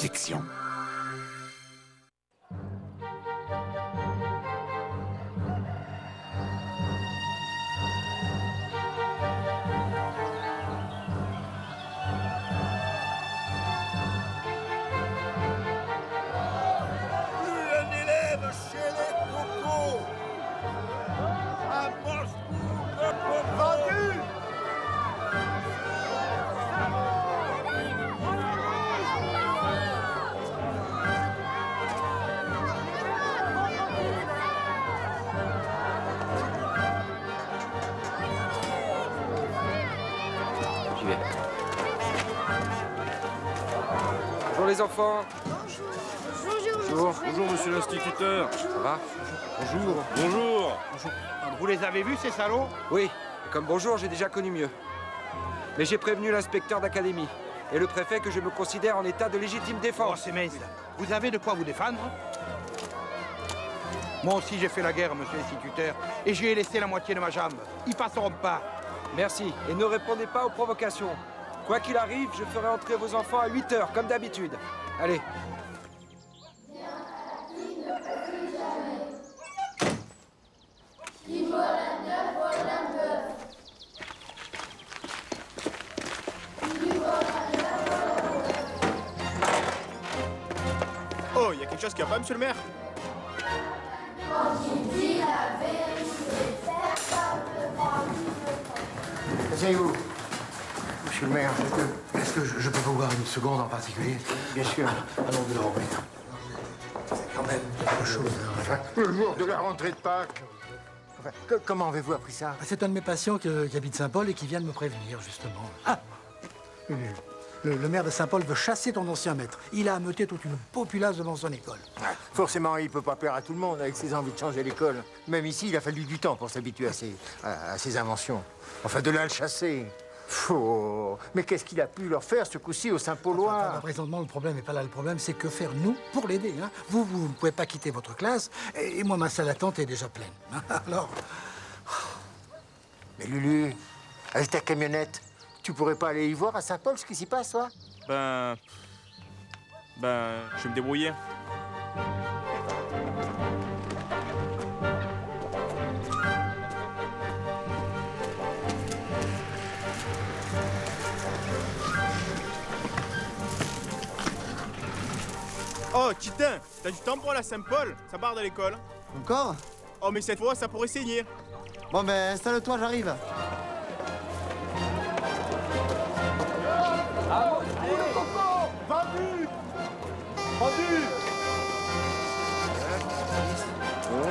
fiction. J'y vais. Bonjour les enfants. Bonjour. Bonjour, monsieur l'instituteur. Ça va? Bonjour. Bonjour. Vous les avez vus, ces salauds? Oui, comme bonjour, j'ai déjà connu mieux. Mais j'ai prévenu l'inspecteur d'académie et le préfet que je me considère en état de légitime Oh, défense. c'est mince. Vous avez de quoi vous défendre? Moi aussi, j'ai fait la guerre, monsieur l'instituteur, et j'y ai laissé la moitié de ma jambe. Ils passeront pas. Merci, et ne répondez pas aux provocations. Quoi qu'il arrive, je ferai entrer vos enfants à 8 h, comme d'habitude. Allez. Oh, il y a quelque chose qui va pas, monsieur le maire? Asseyez-vous. Monsieur le maire, est-ce que je peux vous voir une seconde en particulier? Bien sûr. Allons de l'Europe. C'est quand même quelque chose. Enfin, le jour de la rentrée de Pâques. Enfin, comment avez-vous appris ça? C'est un de mes patients qui habite Saint-Paul et qui vient de me prévenir, justement. Ah! Le maire de Saint-Paul veut chasser ton ancien maître. Il a ameuté toute une populace devant son école. Forcément, il peut pas plaire à tout le monde avec ses envies de changer l'école. Même ici, il a fallu du temps pour s'habituer à ses inventions. Enfin, de là à le chasser. Faux. Mais qu'est-ce qu'il a pu leur faire, ce coup-ci, au Saint-Paulois? Présentement, le problème n'est pas là. Le problème, c'est que faire, nous, pour l'aider. Hein? Vous ne pouvez pas quitter votre classe, et moi, ma salle d'attente est déjà pleine. Alors... Mais Lulu, avec ta camionnette, tu pourrais pas aller y voir à Saint-Paul ce qui s'y passe, toi? Ben, je vais me débrouiller. Oh, Titin, t'as du temps pour aller à Saint-Paul? Ça barre de l'école. Encore? Oh, mais cette fois, ça pourrait saigner. Bon, ben, installe-toi, j'arrive. Vendu! Vendu! 11,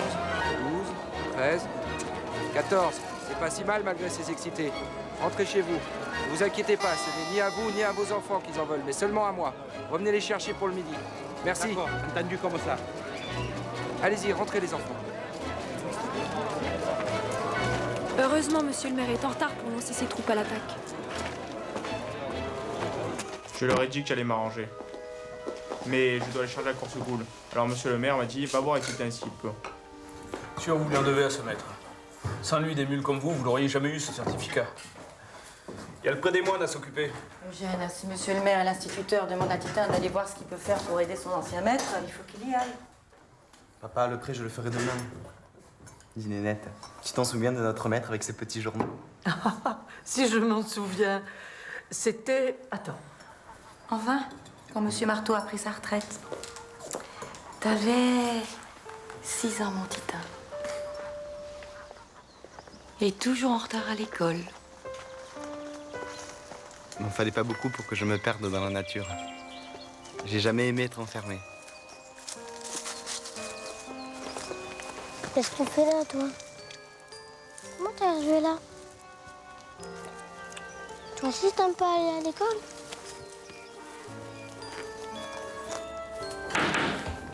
12, 13, 14. C'est pas si mal malgré ces excités. Rentrez chez vous. Ne vous inquiétez pas, ce n'est ni à vous ni à vos enfants qu'ils en veulent, mais seulement à moi. Revenez les chercher pour le midi. Merci. D'accord, entendu comme ça. Allez-y, rentrez les enfants. Heureusement, monsieur le maire est en retard pour lancer ses troupes à l'attaque. Je leur ai dit que j'allais m'arranger. Mais je dois aller charger la course cool. Alors monsieur le maire m'a dit, va voir et Titin s'il peut. Sûr, vous lui en devez à ce maître. Sans lui, des mules comme vous l'auriez jamais eu, ce certificat. Il y a le prêt des moines à s'occuper. Eugène, si monsieur le maire et l'instituteur demandent à Titin d'aller voir ce qu'il peut faire pour aider son ancien maître, il faut qu'il y aille. Papa, le prêt, je le ferai demain. Dis, Nénette, tu t'en souviens de notre maître avec ses petits journaux? Si je m'en souviens, c'était... Attends. En 20, quand monsieur Marteau a pris sa retraite. T'avais 6 ans, mon Titin. Et toujours en retard à l'école. Il m'en fallait pas beaucoup pour que je me perde dans la nature. J'ai jamais aimé être enfermé. Qu'est-ce que tu fais là, toi? Comment t'es arrivé là? Toi aussi, t'aimes pas aller à l'école?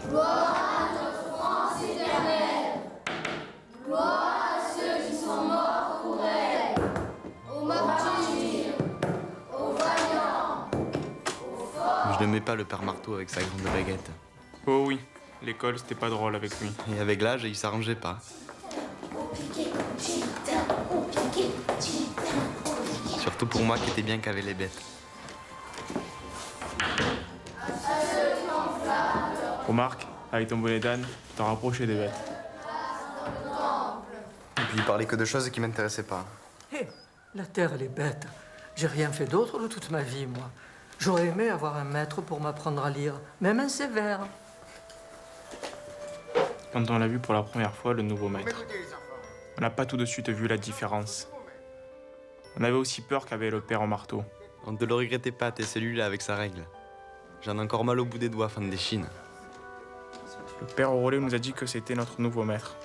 Gloire à notre France éternelle. Gloire à ceux qui sont morts pour elle. Aux martyrs, aux vaillants, aux forts. Je n'aimais pas le père Marteau avec sa grande baguette. Oh oui, l'école c'était pas drôle avec lui. Et avec l'âge, il s'arrangeait pas. Surtout pour moi qui étais bien qu'avec les bêtes. À ceux Remarque, avec ton bonnet d'âne, tu t'en rapprochais des bêtes. Et puis il parlait que de choses qui m'intéressaient pas. Hé, la terre, elle est bête. J'ai rien fait d'autre de toute ma vie, moi. J'aurais aimé avoir un maître pour m'apprendre à lire, même un sévère. Quand on l'a vu pour la première fois, le nouveau maître, on n'a pas tout de suite vu la différence. On avait aussi peur qu'avait le père au marteau. On ne te le regrettait pas, t'es celui-là avec sa règle. J'en ai encore mal au bout des doigts, fan des chines. Le père au relais nous a dit que c'était notre nouveau maître.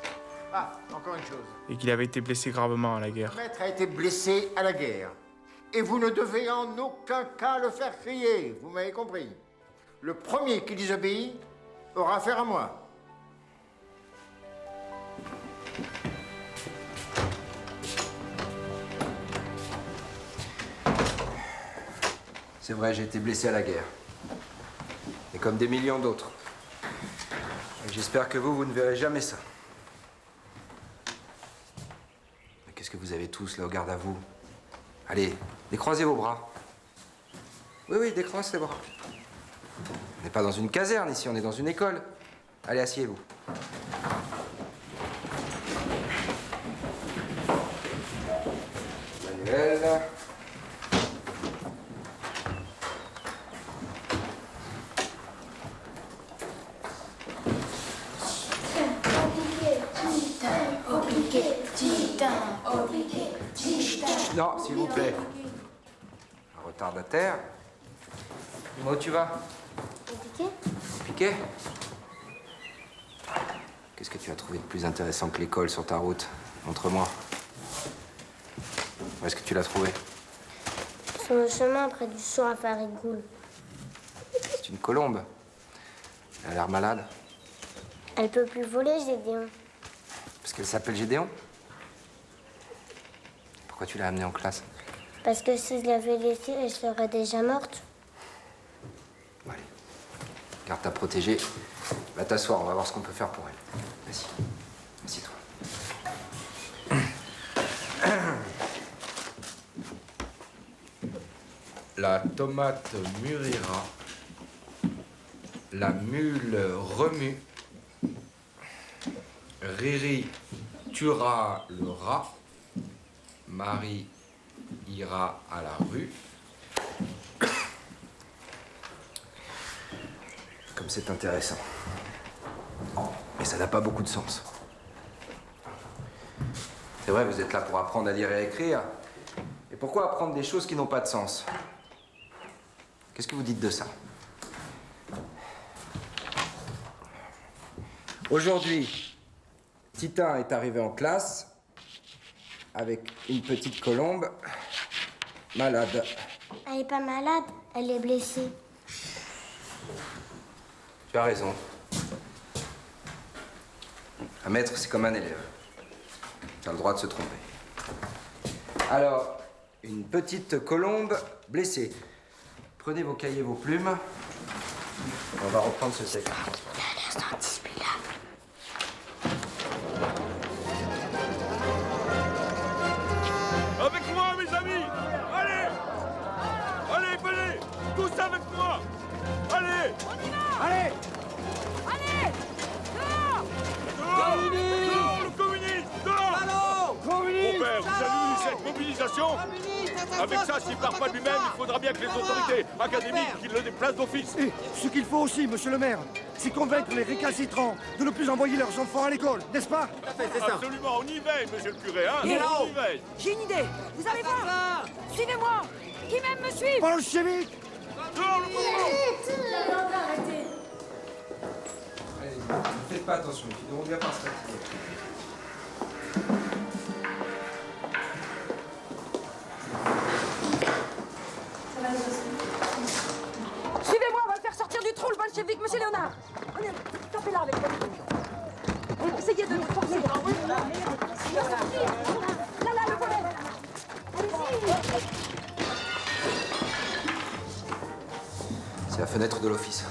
Ah, encore une chose. Et qu'il avait été blessé gravement à la guerre. Le maître a été blessé à la guerre. Et vous ne devez en aucun cas le faire crier, vous m'avez compris. Le premier qui désobéit aura affaire à moi. C'est vrai, j'ai été blessé à la guerre. Et comme des millions d'autres. Et j'espère que vous ne verrez jamais ça. Mais qu'est-ce que vous avez tous là au garde à vous? Allez, décroisez vos bras. Oui, décroisez les bras. On n'est pas dans une caserne ici, on est dans une école. Allez, asseyez-vous. Manuel. Non, s'il vous plaît. Un retardataire. Dis-moi où tu vas? Piqué? Piqué? Qu'est-ce que tu as trouvé de plus intéressant que l'école sur ta route? Montre-moi. Où est-ce que tu l'as trouvé? Sur le chemin près du champ à Farigoule. C'est une colombe. Elle a l'air malade. Elle peut plus voler, Gédéon. Parce qu'elle s'appelle Gédéon? Pourquoi tu l'as amenée en classe? Parce que si je l'avais laissée, elle serait déjà morte. Bon, allez. Garde ta protégée. Va t'asseoir, on va voir ce qu'on peut faire pour elle. Vas-y. Assieds-toi. La tomate mûrira. La mule remue. Riri tuera le rat. Marie ira à la rue. Comme c'est intéressant. Mais ça n'a pas beaucoup de sens. C'est vrai, vous êtes là pour apprendre à lire et à écrire. Et pourquoi apprendre des choses qui n'ont pas de sens? Qu'est-ce que vous dites de ça? Aujourd'hui, Titin est arrivé en classe avec une petite colombe malade. Elle est pas malade, elle est blessée. Tu as raison. Un maître, c'est comme un élève. Tu as le droit de se tromper. Alors, une petite colombe blessée. Prenez vos cahiers, vos plumes. On va reprendre ce texte. Avec moi, mes amis! Allez! Allez, venez! Tous avec moi! Allez! On y va! Allez! Allez! Dehors! Dehors! Dehors, le communiste! Dehors! Mon père, vous avez vu cette mobilisation? Avec ça, s'il ne part pas lui-même, il faudra bien que les autorités académiques le déplacent d'office. Et ce qu'il faut aussi, monsieur le maire, c'est convaincre les récalcitrants de ne plus envoyer leurs enfants à l'école, n'est-ce pas? Absolument, on y veille, monsieur le curé, hein? Et On y veille. J'ai une idée. Vous allez voir. Suivez-moi. Qui même me suit? Bolchevique! Dehors, le mouvement! Arrêtez! Allez, ne faites pas attention, ils finiront bien par se fatiguer. Suivez-moi, on va le faire sortir du trou, le bolchevique, monsieur Léonard. Allez, tapez là avec votre. Essayez de le forcer. Là, le volet. Allez-y. C'est la fenêtre de l'office.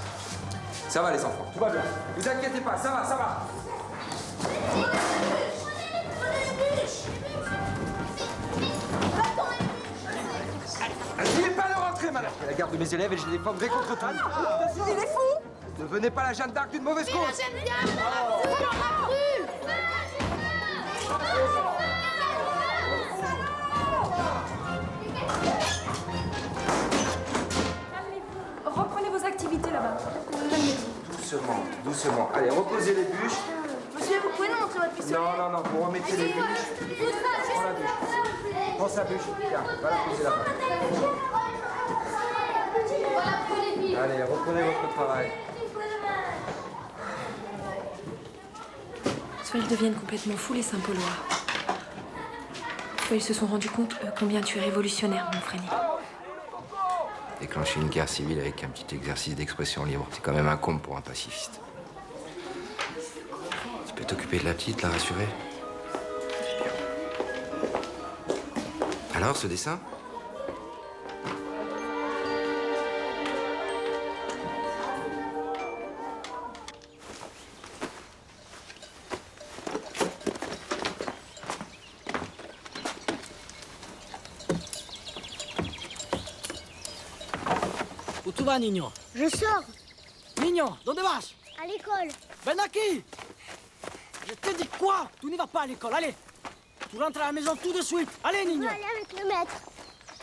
Ça va, les enfants, tout va bien. Vous inquiétez pas, ça va, ça va. N'essayez pas de rentrer, madame. Je fais la garde de mes élèves et je les défendrai contre tout. Il est fou. Devenez pas la Jeanne d'Arc d'une mauvaise cause. J'aime bien. C'est dans la rue. Reprenez vos activités là-bas. Doucement, doucement. Allez, reposez les bûches. Monsieur, vous pouvez nous montrer votre pistolet? Non, non, non, vous remettez les bûches. Prends la bûche. Prends sa bûche. Tiens, va la poser là-bas. Allez, reprenez votre travail. Soit ils deviennent complètement fous, les Saint-Paulois. Soit ils se sont rendus compte combien tu es révolutionnaire, mon Frény. Déclencher une guerre civile avec un petit exercice d'expression libre, c'est quand même un comble pour un pacifiste. Tu peux t'occuper de la petite, la rassurer? Alors, ce dessin? Où tu vas, Nino? Je sors. Nino, ¿dónde vas? À l'école. Ben aquí! Je te dis quoi? Tu n'y vas pas à l'école, allez! Tu rentres à la maison tout de suite. Allez, Je Nino! veux aller avec le maître.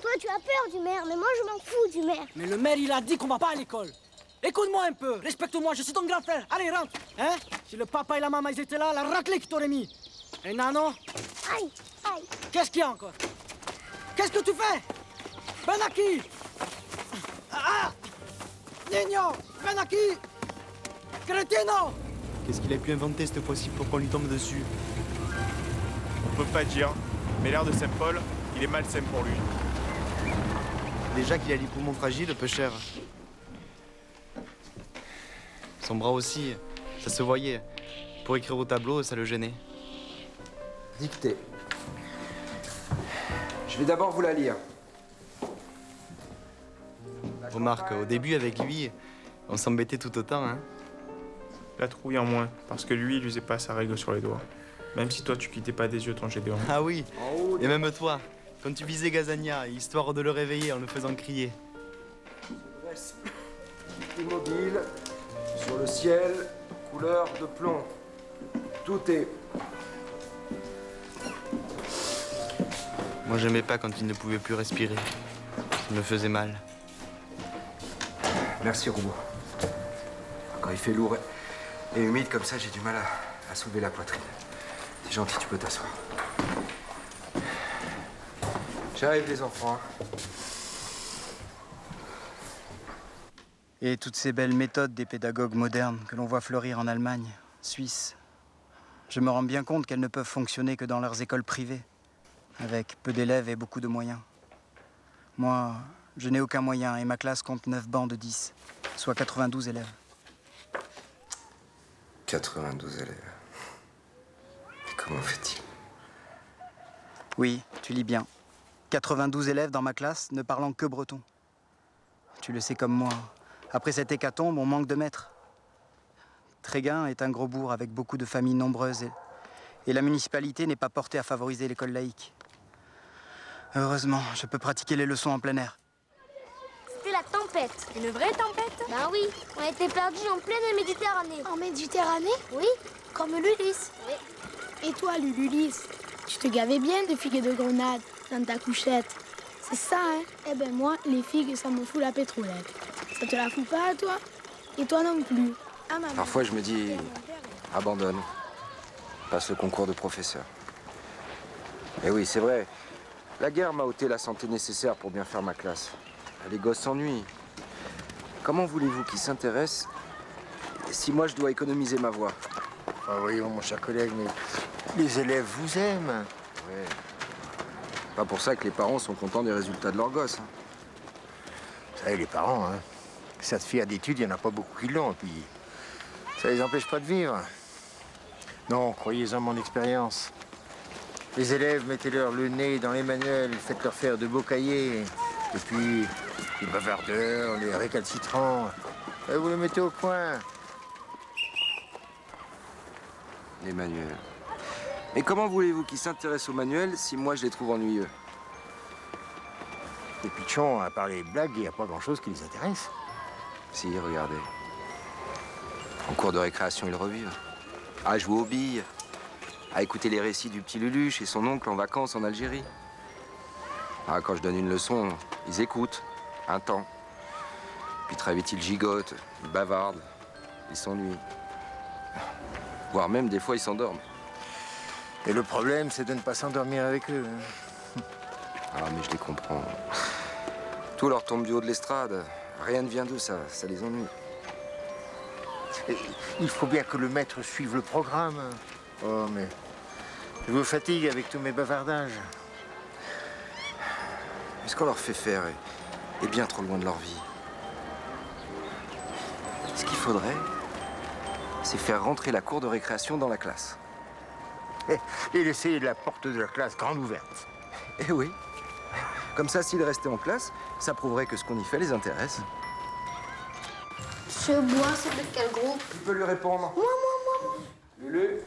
Toi, tu as peur du maire, mais moi, je m'en fous du maire. Mais le maire, il a dit qu'on va pas à l'école. Écoute-moi un peu, respecte-moi, je suis ton grand frère. Allez, rentre! Hein? Si le papa et la maman, ils étaient là, la raclée qu'ils t'auraient mis. Et Nano? Aïe, aïe. Qu'est-ce qu'il y a encore? Qu'est-ce que tu fais? Ben aquí! Ah! Nino! Ben aquí! Cretino! Qu'est-ce qu'il a pu inventer cette fois-ci pour qu'on lui tombe dessus? On peut pas dire, mais l'air de Saint-Paul, il est malsain pour lui. Déjà qu'il a les poumons fragiles, peu cher. Son bras aussi, ça se voyait. Pour écrire au tableau, ça le gênait. Dictée. Je vais d'abord vous la lire. Remarque, au début, avec lui, on s'embêtait tout autant, hein. La trouille en moins, parce que lui, il usait pas sa règle sur les doigts. Même si toi, tu quittais pas des yeux ton Gédéon. Ah oui, et même toi, quand tu visais Gazania, histoire de le réveiller en le faisant crier. Immobile, sur le ciel, couleur de plomb. Tout est... Moi, j'aimais pas quand il ne pouvait plus respirer. Ça me faisait mal. Merci, Roubaud. Quand il fait lourd et humide comme ça, j'ai du mal à soulever la poitrine. C'est gentil, tu peux t'asseoir. J'arrive, les enfants. Et toutes ces belles méthodes des pédagogues modernes que l'on voit fleurir en Allemagne, Suisse, je me rends bien compte qu'elles ne peuvent fonctionner que dans leurs écoles privées, avec peu d'élèves et beaucoup de moyens. Moi, je n'ai aucun moyen et ma classe compte 9 bancs de 10, soit 92 élèves. 92 élèves. Et comment fait-il? Oui, tu lis bien. 92 élèves dans ma classe ne parlant que breton. Tu le sais comme moi. Après cette hécatombe, on manque de maîtres. Tréguin est un gros bourg avec beaucoup de familles nombreuses et la municipalité n'est pas portée à favoriser l'école laïque. Heureusement, je peux pratiquer les leçons en plein air. C'était la tempête. Une vraie tempête? Ben oui, on a été perdus en pleine Méditerranée. En Méditerranée? Oui. Comme l'Ulysse. Oui. Et toi, l'Ulysse, tu te gavais bien de figues de grenade dans ta couchette. C'est ça, hein? Eh ben moi, les figues, ça me fout la pétrolette. Ça te la fout pas à toi? Et toi non plus. Ah, maman. Parfois, je me dis, abandonne. Passe le concours de professeur. Et oui, c'est vrai. La guerre m'a ôté la santé nécessaire pour bien faire ma classe. Les gosses s'ennuient. Comment voulez-vous qu'ils s'intéressent si moi, je dois économiser ma voix? Ah voyons, mon cher collègue, mais les élèves vous aiment. Ouais. Pas pour ça que les parents sont contents des résultats de leurs gosses. Vous savez, les parents, hein, certificats d'études, il n'y en a pas beaucoup qui l'ont, et puis ça les empêche pas de vivre. Non, croyez-en mon expérience. Les élèves, mettez-leur le nez dans les manuels, faites-leur faire de beaux cahiers. Et puis, les bavardeurs, les récalcitrants, vous les mettez au coin. Les manuels. Et comment voulez-vous qu'ils s'intéressent aux manuels si moi, je les trouve ennuyeux? Les pichons, à part les blagues, il n'y a pas grand-chose qui les intéresse. Si, regardez. En cours de récréation, ils revivent. À jouer aux billes, à écouter les récits du petit Lulu chez son oncle en vacances en Algérie. Ah, quand je donne une leçon, ils écoutent, un temps. Puis très vite, ils gigotent, ils bavardent, ils s'ennuient. Voire même, des fois, ils s'endorment. Et le problème, c'est de ne pas s'endormir avec eux. Ah, mais je les comprends. Tout leur tombe du haut de l'estrade. Rien ne vient d'eux, ça les ennuie. Et il faut bien que le maître suive le programme. Oh, mais je vous fatigue avec tous mes bavardages. Mais ce qu'on leur fait faire est bien trop loin de leur vie. Ce qu'il faudrait, c'est faire rentrer la cour de récréation dans la classe. Et laisser la porte de la classe grande ouverte. Eh oui. Comme ça, s'ils restaient en classe, ça prouverait que ce qu'on y fait les intéresse. Ce bois, c'est de quel groupe? Tu peux lui répondre. Moi. Lulu.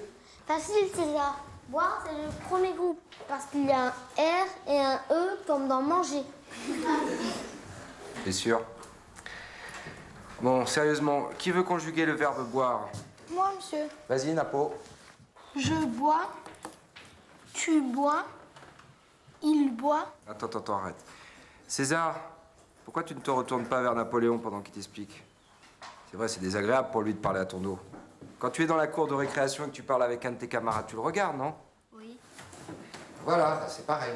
Facile, César. Boire, c'est le premier groupe. Parce qu'il y a un R et un E comme dans manger. T'es sûr? Bon, sérieusement, qui veut conjuguer le verbe boire? Moi, monsieur. Vas-y, Napo. Je bois. Tu bois. Il boit. Attends, arrête. César, pourquoi tu ne te retournes pas vers Napoléon pendant qu'il t'explique? C'est vrai, c'est désagréable pour lui de parler à ton dos. Quand tu es dans la cour de récréation et que tu parles avec un de tes camarades, tu le regardes, non? Oui. Voilà, c'est pareil.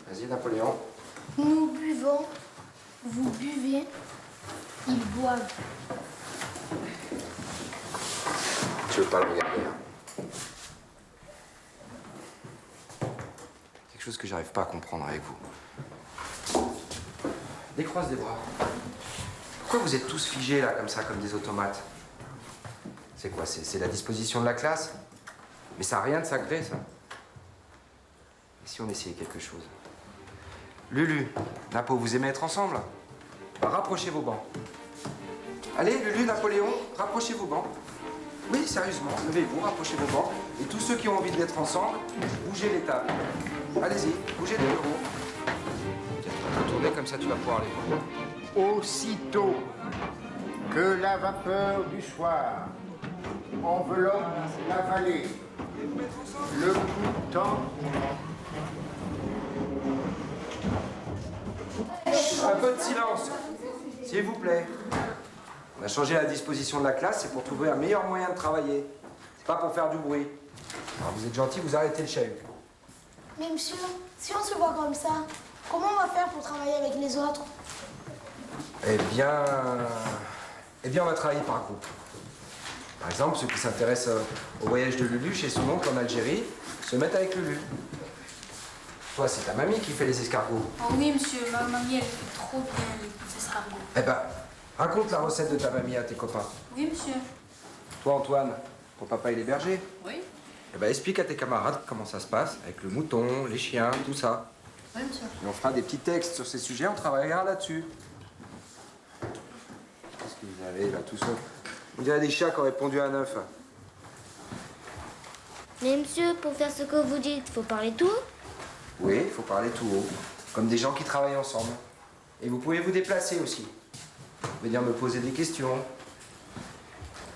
Vas-y, Napoléon. Nous buvons. Vous buvez. Ils boivent. Tu veux pas le regarder, hein? Quelque chose que j'arrive pas à comprendre avec vous. Décroise les bras. Pourquoi vous êtes tous figés, là, comme ça, comme des automates? C'est quoi? C'est la disposition de la classe? Mais ça n'a rien de sacré, ça. Et si on essayait quelque chose? Lulu, Napo, vous aimez être ensemble? Bah, rapprochez vos bancs. Allez, Lulu, Napoléon, rapprochez vos bancs. Oui, sérieusement, levez-vous, rapprochez vos bancs. Et tous ceux qui ont envie d'être ensemble, bougez les tables. Allez-y, bougez les bureaux. Tournez comme ça, tu vas pouvoir les voir. Aussitôt que la vapeur du soir enveloppe la vallée, le coup temps. Un peu de silence, s'il vous plaît. On a changé la disposition de la classe, c'est pour trouver un meilleur moyen de travailler. C'est pas pour faire du bruit. Alors vous êtes gentil, vous arrêtez le chahut. Mais monsieur, si on se voit comme ça, comment on va faire pour travailler avec les autres? Eh bien, on va travailler par groupe. Par exemple, ceux qui s'intéressent au voyage de Lulu chez son oncle en Algérie se mettent avec Lulu. Toi, c'est ta mamie qui fait les escargots. Oh oui, monsieur, ma mamie, elle fait trop bien les escargots. Eh ben, raconte la recette de ta mamie à tes copains. Oui, monsieur. Toi, Antoine, ton papa, il est berger. Oui. Eh ben, explique à tes camarades comment ça se passe avec le mouton, les chiens, tout ça. Oui, monsieur. Et on fera des petits textes sur ces sujets, on travaillera là-dessus. Qu'est-ce que vous avez là, tout ça? On dirait des chats qui ont répondu à un œuf. Mais monsieur, pour faire ce que vous dites, faut parler tout haut? Oui, il faut parler tout haut, comme des gens qui travaillent ensemble. Et vous pouvez vous déplacer aussi. Venir me poser des questions.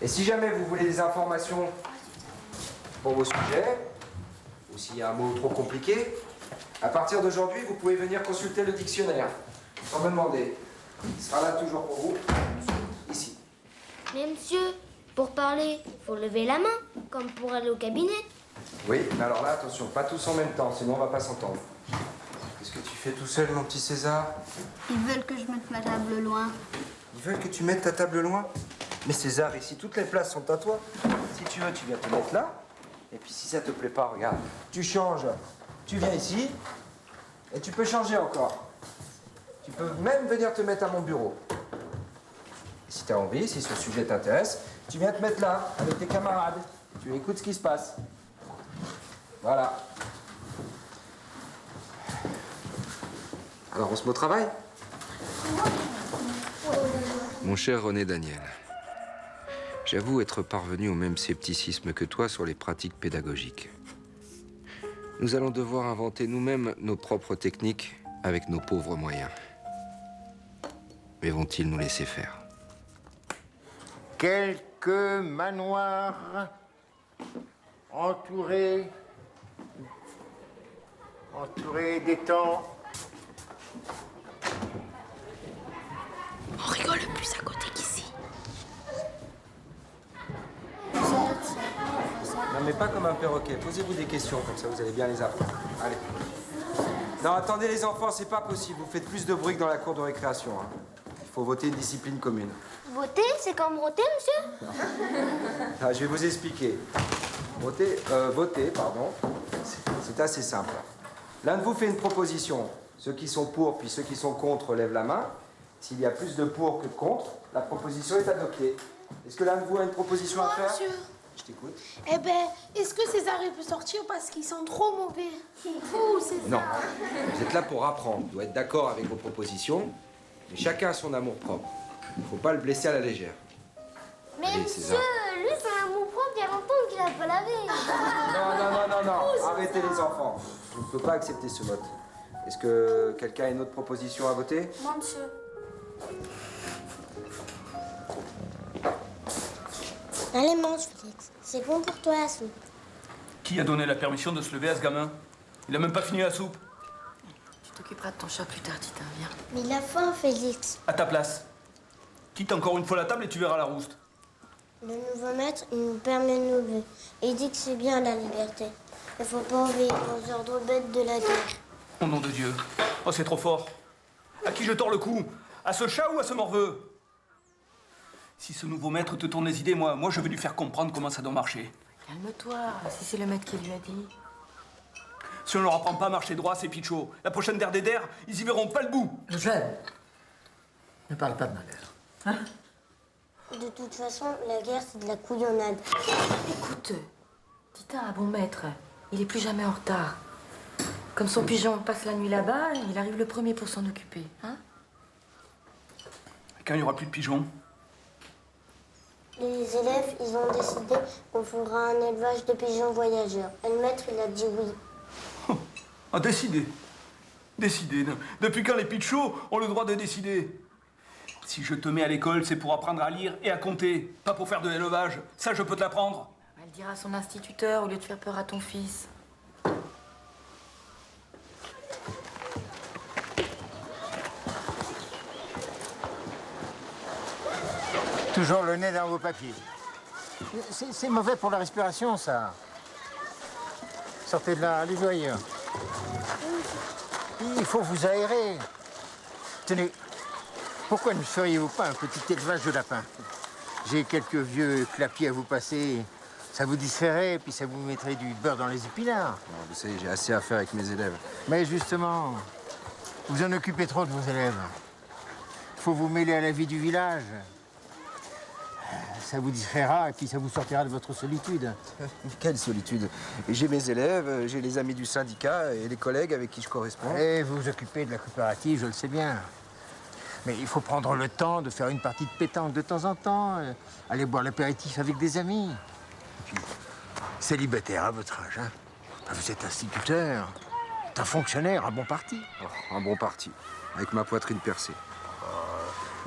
Et si jamais vous voulez des informations pour vos sujets, ou s'il y a un mot trop compliqué, à partir d'aujourd'hui, vous pouvez venir consulter le dictionnaire, sans me demander. Il sera là toujours pour vous, ici. Mais monsieur, pour parler, faut lever la main, comme pour aller au cabinet. Oui, mais alors là, attention, pas tous en même temps, sinon on va pas s'entendre. Qu'est-ce que tu fais tout seul, mon petit César? Ils veulent que je mette ma table loin. Ils veulent que tu mettes ta table loin? Mais César, ici, toutes les places sont à toi. Si tu veux, tu viens te mettre là. Et puis si ça te plaît pas, regarde, tu changes. Tu viens ici, et tu peux changer encore. Tu peux même venir te mettre à mon bureau. Et si tu as envie, si ce sujet t'intéresse, tu viens te mettre là, avec tes camarades. Tu écoutes ce qui se passe. Voilà. Alors, on se met au travail? Mon cher René Daniel, j'avoue être parvenu au même scepticisme que toi sur les pratiques pédagogiques. Nous allons devoir inventer nous-mêmes nos propres techniques avec nos pauvres moyens. Mais vont-ils nous laisser faire? Quelle que manoir entouré d'étangs. On rigole plus à côté qu'ici. Non, mais pas comme un perroquet. Posez-vous des questions, comme ça vous allez bien les apprendre. Allez. Non, attendez les enfants, c'est pas possible. Vous faites plus de bruit que dans la cour de récréation. Hein. Il faut voter une discipline commune. Voter, c'est comme voter, monsieur? Ah, je vais vous expliquer. Voter, c'est assez simple. L'un de vous fait une proposition. Ceux qui sont pour, puis ceux qui sont contre lèvent la main. S'il y a plus de pour que de contre, la proposition est adoptée. Est-ce que l'un de vous a une proposition à faire? Monsieur. Je t'écoute. Eh ben, est-ce que César peut sortir parce qu'ils sont trop mauvais? Fou, César. Non. Vous êtes là pour apprendre. Vous doit être d'accord avec vos propositions. Mais chacun a son amour propre. Il ne faut pas le blesser à la légère. Mais Allez, monsieur, César. lui, c'est un amour propre, il y a longtemps qu'il a pas lavé. Non. Arrêtez les enfants. Je ne peux pas accepter ce vote. Est-ce que quelqu'un a une autre proposition à voter? Moi, monsieur. Allez, mange, Félix. C'est bon pour toi, la soupe. Qui a donné la permission de se lever à ce gamin? Il a même pas fini la soupe. Tu t'occuperas de ton chat plus tard, Titin, viens. Mais il a faim, Félix. À ta place. Quitte encore une fois la table et tu verras la rouste. Le nouveau maître, il nous permet de nous lever. Et il dit que c'est bien, la liberté. Il faut pas obéir aux ordres bêtes de la guerre. Au nom de Dieu. Oh, c'est trop fort. À qui je tords le cou? À ce chat ou à ce morveux? Si ce nouveau maître te tourne les idées, moi je vais lui faire comprendre comment ça doit marcher. Calme-toi, si c'est le maître qui lui a dit. Si on leur apprend pas à marcher droit, c'est pitcho. La prochaine der des der, ils y verront pas le bout. Eugène, ne parle pas de malheur. Hein? De toute façon, la guerre, c'est de la couillonnade. Écoute, Titin a bon maître. Il est plus jamais en retard. Comme son pigeon passe la nuit là-bas, il arrive le premier pour s'en occuper. Hein? Quand il n'y aura plus de pigeons? Les élèves, ils ont décidé qu'on fera un élevage de pigeons voyageurs. Et le maître, il a dit oui. Ah, décider. Décider. Depuis quand les pitchos ont le droit de décider? Si je te mets à l'école, c'est pour apprendre à lire et à compter, pas pour faire de l'élevage. Ça, je peux te l'apprendre. Elle dira à son instituteur au lieu de faire peur à ton fils. Toujours le nez dans vos papiers. C'est mauvais pour la respiration, ça. Sortez de là, allez-y ailleurs. Il faut vous aérer. Tenez, pourquoi ne feriez-vous pas un petit élevage de lapins? J'ai quelques vieux clapiers à vous passer. Ça vous distrairait, puis ça vous mettrait du beurre dans les épinards. Non, vous savez, j'ai assez à faire avec mes élèves. Mais justement, vous en occupez trop de vos élèves. Il faut vous mêler à la vie du village. Ça vous distraira et puis ça vous sortira de votre solitude. Quelle solitude? J'ai mes élèves, j'ai les amis du syndicat et les collègues avec qui je corresponds. Et vous vous occupez de la coopérative, je le sais bien. Mais il faut prendre le temps de faire une partie de pétanque de temps en temps, aller boire l'apéritif avec des amis. Et puis, célibataire à votre âge, hein. Vous êtes instituteur, un fonctionnaire, un bon parti. Oh, un bon parti, avec ma poitrine percée.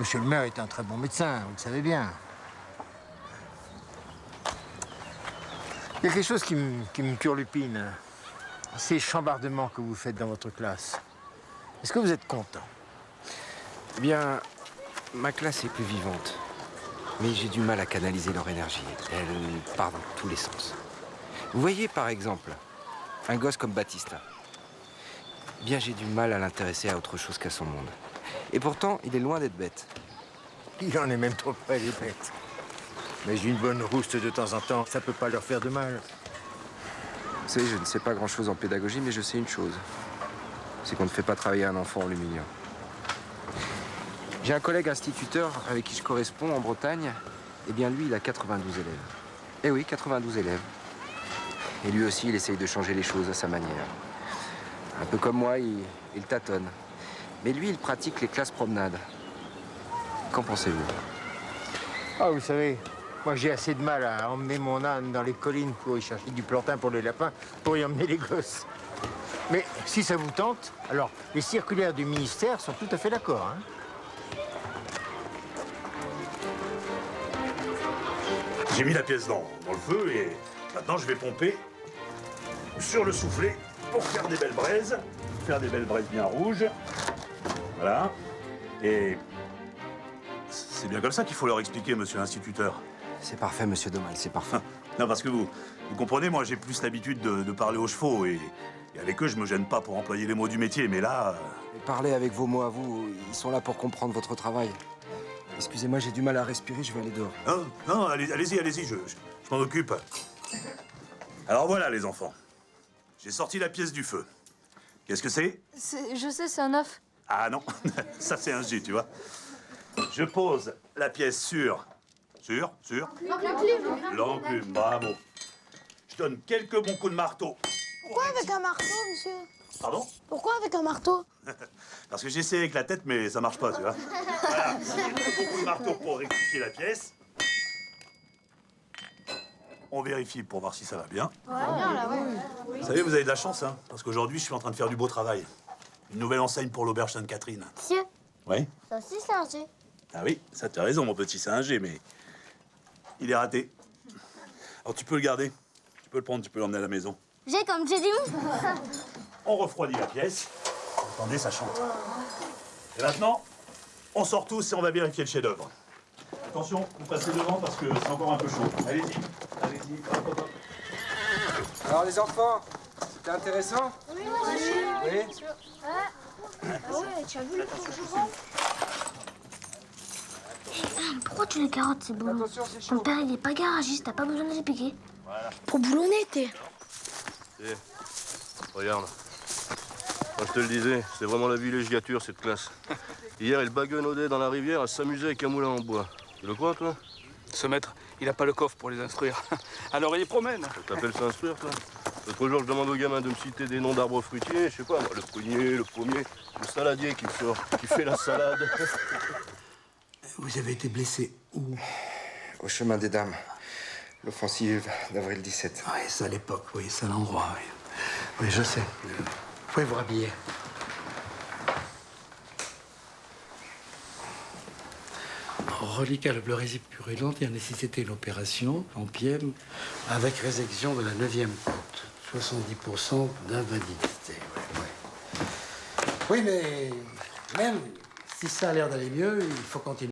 Monsieur le maire est un très bon médecin, vous le savez bien. Il y a quelque chose qui me turlupine. Ces chambardements que vous faites dans votre classe. Est-ce que vous êtes content? Eh bien, ma classe est plus vivante. Mais j'ai du mal à canaliser leur énergie. Elle part dans tous les sens. Vous voyez, par exemple, un gosse comme Baptista. Eh bien, j'ai du mal à l'intéresser à autre chose qu'à son monde. Et pourtant, il est loin d'être bête. Il en est même trop près, les bêtes. Mais une bonne rouste de temps en temps, ça peut pas leur faire de mal. Vous savez, je ne sais pas grand-chose en pédagogie, mais je sais une chose. C'est qu'on ne fait pas travailler un enfant en lumineux. J'ai un collègue instituteur avec qui je corresponds en Bretagne. Eh bien, lui, il a 92 élèves. Eh oui, 92 élèves. Et lui aussi, il essaye de changer les choses à sa manière. Un peu comme moi, il tâtonne. Mais lui, il pratique les classes promenades. Qu'en pensez-vous? Ah, vous savez, moi j'ai assez de mal à emmener mon âne dans les collines pour y chercher du plantain pour les lapins, pour y emmener les gosses. Mais si ça vous tente, alors les circulaires du ministère sont tout à fait d'accord, hein. J'ai mis la pièce dans le feu et maintenant je vais pomper sur le soufflet pour faire des belles braises. Faire des belles braises bien rouges. Voilà. Et c'est bien comme ça qu'il faut leur expliquer, monsieur l'instituteur. C'est parfait, monsieur Domal, c'est parfait. Non, parce que vous comprenez, moi j'ai plus l'habitude de parler aux chevaux et avec eux je me gêne pas pour employer les mots du métier, mais là... Et parlez avec vos mots à vous, ils sont là pour comprendre votre travail. Excusez-moi, j'ai du mal à respirer, je vais aller dehors. Non, allez-y, je m'en occupe. Alors voilà les enfants, j'ai sorti la pièce du feu. Qu'est-ce que c'est? Je sais, c'est un œuf. Ah non, ça c'est un G, tu vois. Je pose la pièce sur l'enclume, bravo. Je donne quelques bons coups de marteau. Pourquoi avec un marteau, monsieur? Pardon? Pourquoi avec un marteau? Parce que j'essaie avec la tête, mais ça marche pas, tu vois. Voilà, quelques bons coups de marteau pour rectifier la pièce. On vérifie pour voir si ça va bien. Ouais, bien là, ouais. Vous savez, vous avez de la chance, hein, parce qu'aujourd'hui, je suis en train de faire du beau travail. Une nouvelle enseigne pour l'auberge Sainte-Catherine. Monsieur, Oui? ça aussi c'est un G. Ah oui, ça t'as raison, mon petit, c'est un G, mais il est raté. Alors tu peux le garder, tu peux le prendre, tu peux l'emmener à la maison. G comme j'ai dit. On refroidit la pièce. Attendez, ça chante. Et maintenant, on sort tous et on va vérifier le chef-d'œuvre. Attention, vous passez devant parce que c'est encore un peu chaud. Allez-y, allez-y. Hop, hop, hop. Alors les enfants, c'était intéressant? Oui, Oui. ouais, tu as vu le pourquoi tu les carottes, c'est bon? Ton père, il est pas garagiste, t'as pas besoin de les piquer. Voilà. Pour boulonner, t'es. Regarde. Moi, je te le disais, c'est vraiment la villégiature, cette classe. Hier, il baguenaudait dans la rivière à s'amuser avec un moulin en bois. Tu le crois, toi? Ce maître, il a pas le coffre pour les instruire. Alors il les promène. Ça t'appelle ça instruire, toi? L'autre jour, je demande aux gamins de me citer des noms d'arbres fruitiers. Je sais pas, moi, le prunier, le pommier, le saladier qui sort, qui fait la salade. Vous avez été blessé où? Au chemin des dames. L'offensive d'avril 17. Oui, c'est à l'époque, oui, c'est à l'endroit, oui. Oui, je sais. Vous pouvez vous rhabiller. Reliquat le pleurésie purulente et a nécessité l'opération en Pième avec résection de la 9e côte. 70% d'invalidité. Oui, mais même si ça a l'air d'aller mieux, il faut continuer.